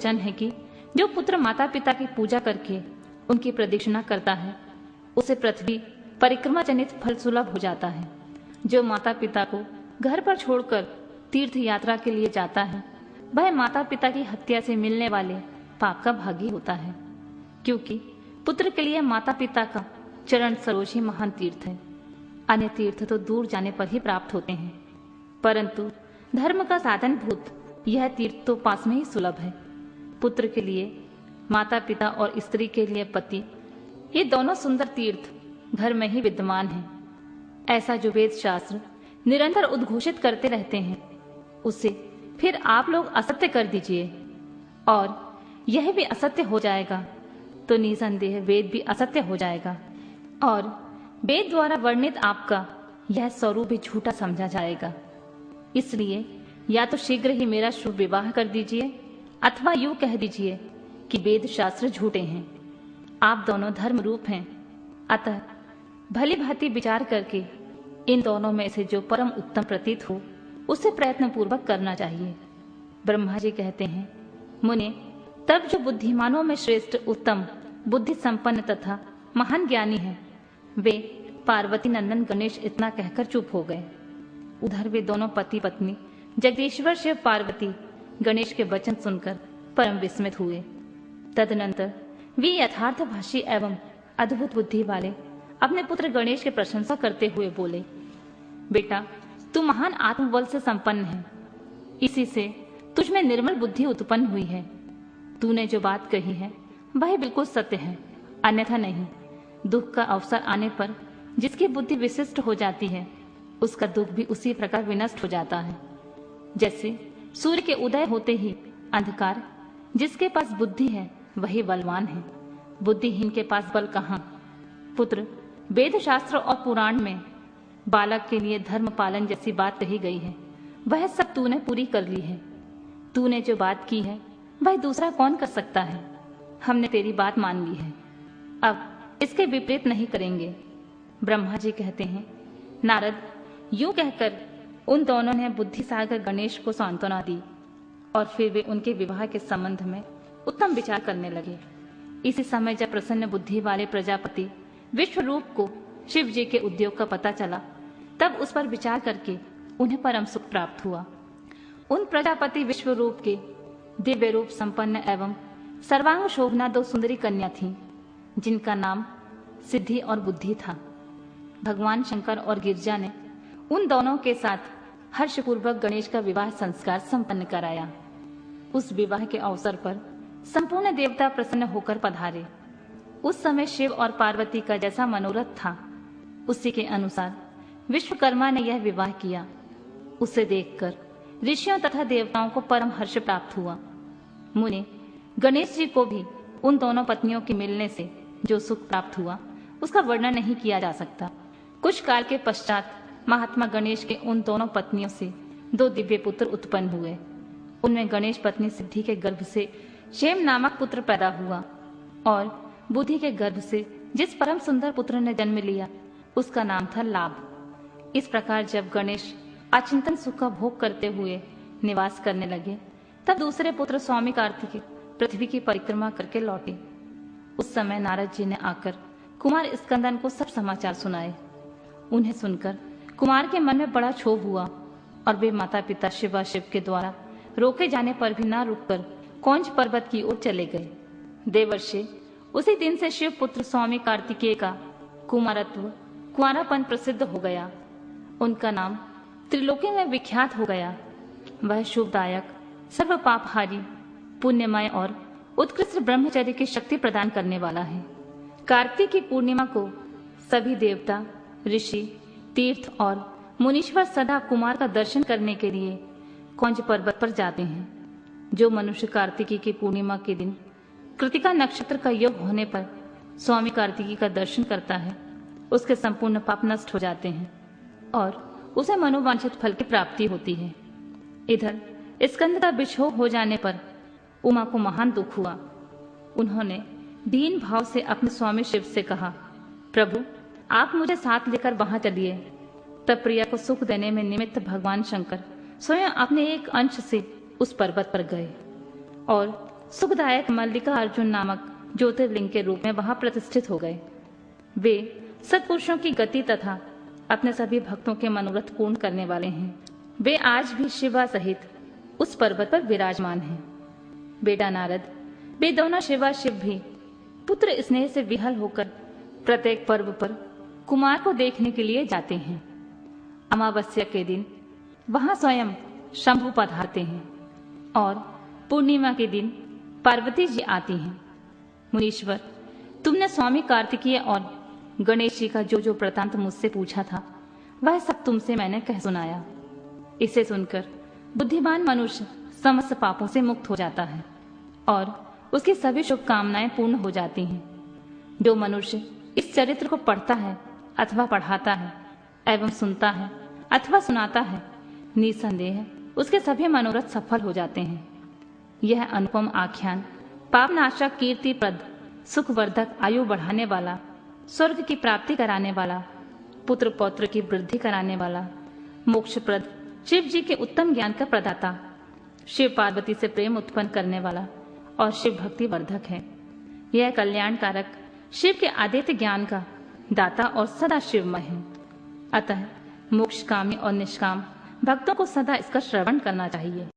वचन है कि जो पुत्र माता पिता की पूजा करके उनकी प्रदक्षिणा करता है उसे पृथ्वी परिक्रमा जनित फल सुलभ हो जाता है। जो माता पिता को घर पर छोड़कर तीर्थ यात्रा के लिए जाता है वह माता पिता की हत्या से मिलने वाले पाप का भागी होता है, क्योंकि पुत्र के लिए माता पिता का चरण सरोज ही महान तीर्थ है। अन्य तीर्थ तो दूर जाने पर ही प्राप्त होते हैं, परंतु धर्म का साधन भूत यह तीर्थ तो पास में ही सुलभ है। पुत्र के लिए माता पिता और स्त्री के लिए पति, ये दोनों सुंदर तीर्थ घर में ही विद्यमान हैं। ऐसा जो वेद शास्त्र निरंतर उद्घोषित करते रहते हैं उसे फिर आप लोग असत्य कर दीजिए, और यह भी असत्य हो जाएगा तो निसंदेह वेद भी असत्य हो जाएगा, और वेद द्वारा वर्णित आपका यह स्वरूप भी झूठा समझा जाएगा। इसलिए या तो शीघ्र ही मेरा शुभ विवाह कर दीजिए अथवा यूं कह दीजिए कि वेद शास्त्र झूठे हैं। आप दोनों धर्म रूप हैं, अतः भली भांति विचार करके इन दोनों में से जो परम उत्तम प्रतीत हो उसे प्रयत्न पूर्वक करना चाहिए। ब्रह्मा जी कहते हैं, मुने, तब जो बुद्धिमानों में श्रेष्ठ उत्तम बुद्धि संपन्न तथा महान ज्ञानी हैं वे पार्वती नंदन गणेश इतना कहकर चुप हो गए। उधर वे दोनों पति पत्नी जगदीश्वर शिव पार्वती गणेश के वचन सुनकर परम विस्मित हुए। तदनंतर वे यथार्थ भाषी एवं अद्भुत बुद्धि वाले अपने पुत्र गणेश की प्रशंसा करते हुए बोले, बेटा, तू महान आत्मबल से संपन्न है, इसी से तुझ में निर्मल बुद्धि उत्पन्न हुई है। तूने जो बात कही है वह बिल्कुल सत्य है, अन्यथा नहीं। दुख का अवसर आने पर जिसकी बुद्धि विशिष्ट हो जाती है उसका दुख भी उसी प्रकार विनष्ट हो जाता है। जैसे सूर्य के उदय होते ही अंधकार, जिसके पास बुद्धि है वही बलवान है, बुद्धिहीन के पास बल कहाँ। पुत्र, वेद शास्त्र और पुराण में बालक के लिए धर्म पालन जैसी बात कही गई है वह सब तूने पूरी कर ली है। तूने जो बात की है वह दूसरा कौन कर सकता है। हमने तेरी बात मान ली है, अब इसके विपरीत नहीं करेंगे। ब्रह्मा जी कहते हैं, नारद, यूं कहकर उन दोनों ने बुद्धि सागर गणेश को सांत्वना दी और फिर वे उनके विवाह के संबंध में उत्तम विचार करने लगे। इसी समय जब प्रसन्न बुद्धि वाले प्रजापति विश्वरूप को शिव जी के उद्योग का पता चला तब उस पर विचार करके उन्हें परम सुख प्राप्त हुआ। उन प्रजापति विश्वरूप के दिव्य रूप संपन्न एवं सर्वांग शोभना दो सुंदरी कन्या थीं, जिनका नाम सिद्धि और बुद्धि था। भगवान शंकर और गिरजा ने उन दोनों के साथ हर्षपूर्वक गणेश का विवाह संस्कार संपन्न कराया। उस विवाह के अवसर पर संपूर्ण देवता प्रसन्न होकर पधारे। उस समय शिव और पार्वती का जैसा मनोरथ था उसी के अनुसार विश्वकर्मा ने यह विवाह किया। उसे देखकर ऋषियों तथा देवताओं को परम हर्ष प्राप्त हुआ। मुने, गणेश जी को भी उन दोनों पत्नियों के मिलने से जो सुख प्राप्त हुआ उसका वर्णन नहीं किया जा सकता। कुछ काल के पश्चात महात्मा गणेश के उन दोनों पत्नियों से दो दिव्य पुत्र उत्पन्न हुए। उनमें गणेश पत्नी सिद्धि के गर्भ से क्षेम नामक पुत्र पैदा हुआ और बुद्धि के गर्भ से जिस परम सुंदर पुत्र ने जन्म लिया उसका नाम था लाभ। इस प्रकार जब गणेश अचिंतन सुख का भोग करते हुए निवास करने लगे तब दूसरे पुत्र स्वामी कार्तिक पृथ्वी की परिक्रमा करके लौटे। उस समय नारद जी ने आकर कुमार स्कंदन को सब समाचार सुनाए। उन्हें सुनकर कुमार के मन में बड़ा क्षोभ हुआ और वे माता पिता शिवाशिव के द्वारा रोके जाने पर भी न रुककर कौंज पर्वत की ओर चले गए। देवर्षि, उसी दिन से शिव पुत्र स्वामी कार्तिकेय का कुमारत्व कुंवारापन प्रसिद्ध हो गया। उनका नाम त्रिलोकी में विख्यात हो गया। वह शुभदायक, सर्व पापहारी, पुण्यमय और उत्कृष्ट ब्रह्मचर्य की शक्ति प्रदान करने वाला है। कार्तिक की पूर्णिमा को सभी देवता, ऋषि, तीर्थ और मुनीश्वर सदा कुमार का दर्शन करने के लिए कौंज पर्वत पर जाते हैं। जो मनुष्य कार्तिकी की पूर्णिमा के दिन कृतिका नक्षत्र का योग होने पर स्वामी कार्तिकी का दर्शन करता है उसके संपूर्ण पाप नष्ट हो जाते हैं और उसे मनोवांछित फल की प्राप्ति होती है। इधर स्कंद का विछोह हो जाने पर उमा को महान दुख हुआ। उन्होंने दीन भाव से अपने स्वामी शिव से कहा, प्रभु, आप मुझे साथ लेकर वहां चलिए। तब प्रिया को सुख देने में निमित्त भगवान शंकर स्वयं अपने एक अंश से उस पर्वत पर गए और सुखदायक मल्लिकार्जुन नामक ज्योतिर्लिंग के रूप में वहां प्रतिष्ठित हो गए। वे सत्पुरुषों की गति तथा अपने सभी भक्तों के मनोरथ पूर्ण करने वाले हैं। वे आज भी शिवा सहित उस पर्वत पर विराजमान हैं। बेटा नारद, वे दोनों शिवा शिव भी पुत्र स्नेह से विहल होकर प्रत्येक पर्व पर कुमार को देखने के लिए जाते हैं। अमावस्या के दिन वहां स्वयं शंभु पधारते हैं और पूर्णिमा के दिन पार्वती जी आती हैं। मुनीश्वर, तुमने स्वामी कार्तिकेय और गणेश जी का जो वृतांत मुझसे पूछा था वह सब तुमसे मैंने कह सुनाया। इसे सुनकर बुद्धिमान मनुष्य समस्त पापों से मुक्त हो जाता है और उसकी सभी शुभकामनाएं पूर्ण हो जाती हैं। जो मनुष्य इस चरित्र को पढ़ता है अथवा पढ़ाता है एवं सुनता है अथवा सुनाता है, निसंदेह उसके सभी मनोरथ सफल हो जाते हैं। यह अनुपम आख्यान पापनाशक, कीर्तिप्रद, सुखवर्धक, आयु बढ़ाने वाला, स्वर्ग की प्राप्ति कराने वाला, पुत्र पौत्र की वृद्धि कराने वाला, मोक्षप्रद, शिव जी के उत्तम ज्ञान का प्रदाता, शिव पार्वती से प्रेम उत्पन्न करने वाला और शिव भक्ति वर्धक है। यह कल्याणकारक, शिव के आदित्य ज्ञान का दाता और सदा शिवमय है। अतः मोक्षकामी और निष्काम भक्तों को सदा इसका श्रवण करना चाहिए।